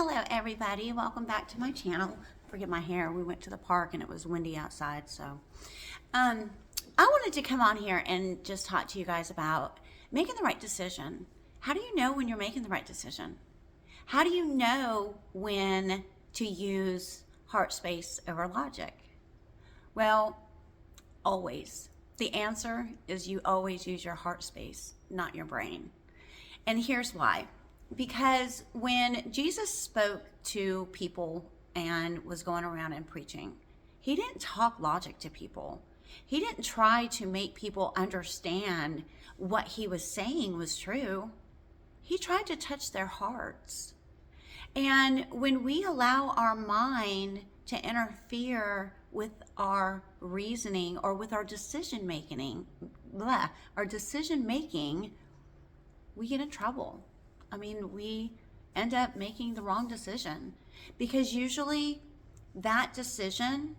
Hello everybody, welcome back to my channel. Forget my hair, we went to the park and it was windy outside, so I wanted to come on here and just talk to you guys about making the right decision. How do you know when you're making the right decision? How do you know when to use heart space over logic? Well, always. The answer is you always use your heart space, not your brain. And here's why. Because when Jesus spoke to people and was going around and preaching, he didn't talk logic to people. He didn't try to make people understand what he was saying was true. He tried to touch their hearts. And when we allow our mind to interfere with our reasoning or with our decision making, we get in trouble. We end up making the wrong decision because usually that decision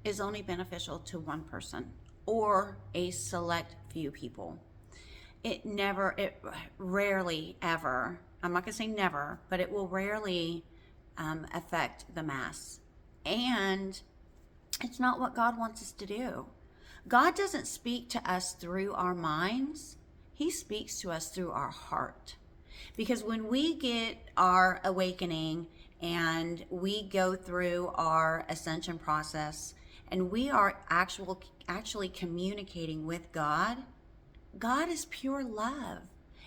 is only beneficial to one person or a select few people. It rarely ever, I'm not gonna say never, but it will rarely affect the mass. And it's not what God wants us to do. God doesn't speak to us through our minds. He speaks to us through our heart. Because when we get our awakening and we go through our ascension process and we are actually communicating with God, God is pure love.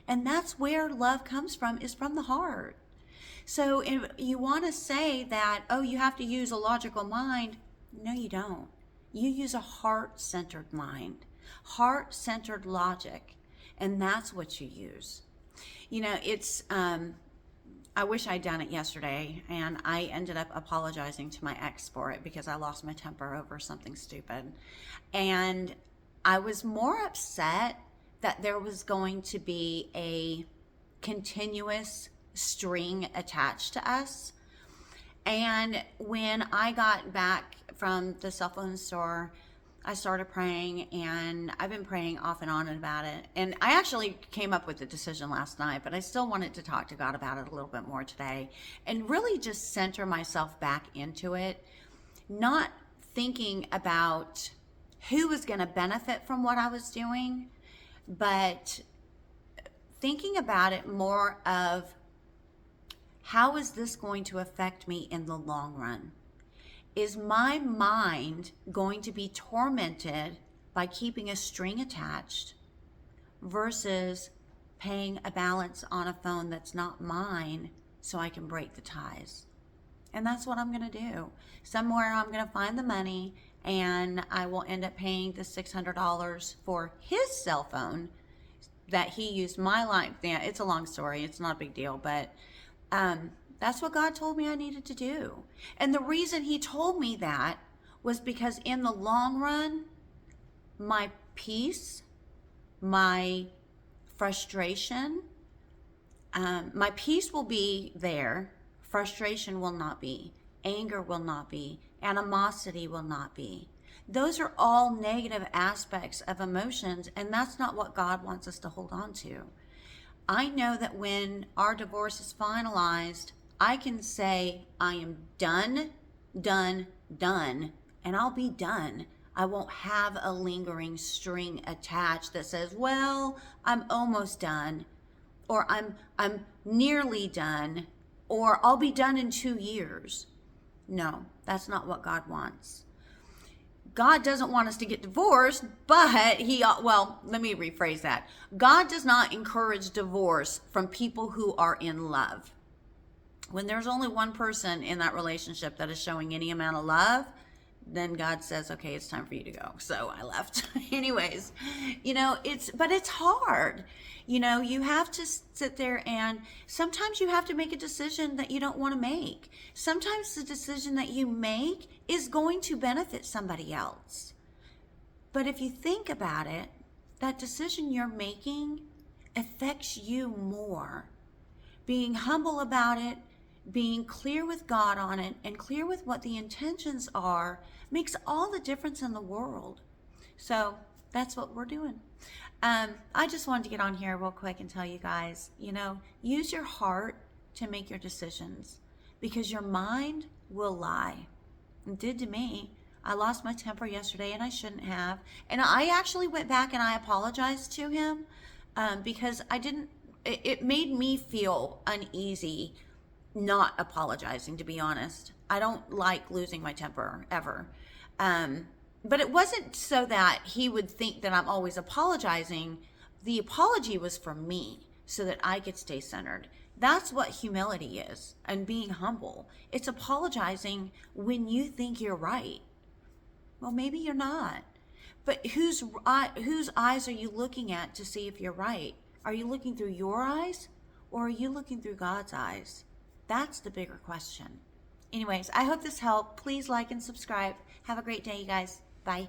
And that's where love comes from, is from the heart. So if you want to say that, oh, you have to use a logical mind, no, you don't. You use a heart-centered mind, heart-centered logic, and that's what you use. I wish I'd done it yesterday, and I ended up apologizing to my ex for it because I lost my temper over something stupid. And I was more upset that there was going to be a continuous string attached to us. And when I got back from the cell phone store, I started praying, and I've been praying off and on about it. And I actually came up with the decision last night, but I still wanted to talk to God about it a little bit more today and really just center myself back into it, not thinking about who was going to benefit from what I was doing, but thinking about it more of how is this going to affect me in the long run? Is my mind going to be tormented by keeping a string attached versus paying a balance on a phone that's not mine so I can break the ties? And that's what I'm going to do. Somewhere I'm going to find the money and I will end up paying the $600 for his cell phone that he used my line. Yeah, it's a long story. It's not a big deal, but that's what God told me I needed to do. And the reason he told me that was because in the long run, my peace, my frustration, my peace will be there. Frustration will not be. Anger will not be. Animosity will not be. Those are all negative aspects of emotions, and that's not what God wants us to hold on to. I know that when our divorce is finalized, I can say I am done, and I'll be done. I won't have a lingering string attached that says, well, I'm almost done, or I'm nearly done, or I'll be done in 2 years. No, that's not what God wants. God doesn't want us to get divorced, but let me rephrase that. God does not encourage divorce from people who are in love. When there's only one person in that relationship that is showing any amount of love, then God says, okay, it's time for you to go. So I left. Anyways, it's hard. You have to sit there, and sometimes you have to make a decision that you don't want to make. Sometimes the decision that you make is going to benefit somebody else. But if you think about it, that decision you're making affects you more. Being humble about it, being clear with God on it, and clear with what the intentions are makes all the difference in the world. So that's what we're doing. I just wanted to get on here real quick and tell you guys, use your heart to make your decisions. because your mind will lie. It did to me. I lost my temper yesterday and I shouldn't have. And I actually went back and I apologized to him because I didn't, it made me feel uneasy not apologizing, to be honest. I don't like losing my temper ever. But it wasn't so that he would think that I'm always apologizing. The apology was for me so that I could stay centered. That's what humility is, and being humble. It's apologizing when you think you're right. Well, maybe you're not. But whose eyes are you looking at to see if you're right? Are you looking through your eyes or are you looking through God's eyes? That's the bigger question. Anyways, I hope this helped. Please like and subscribe. Have a great day, you guys. Bye.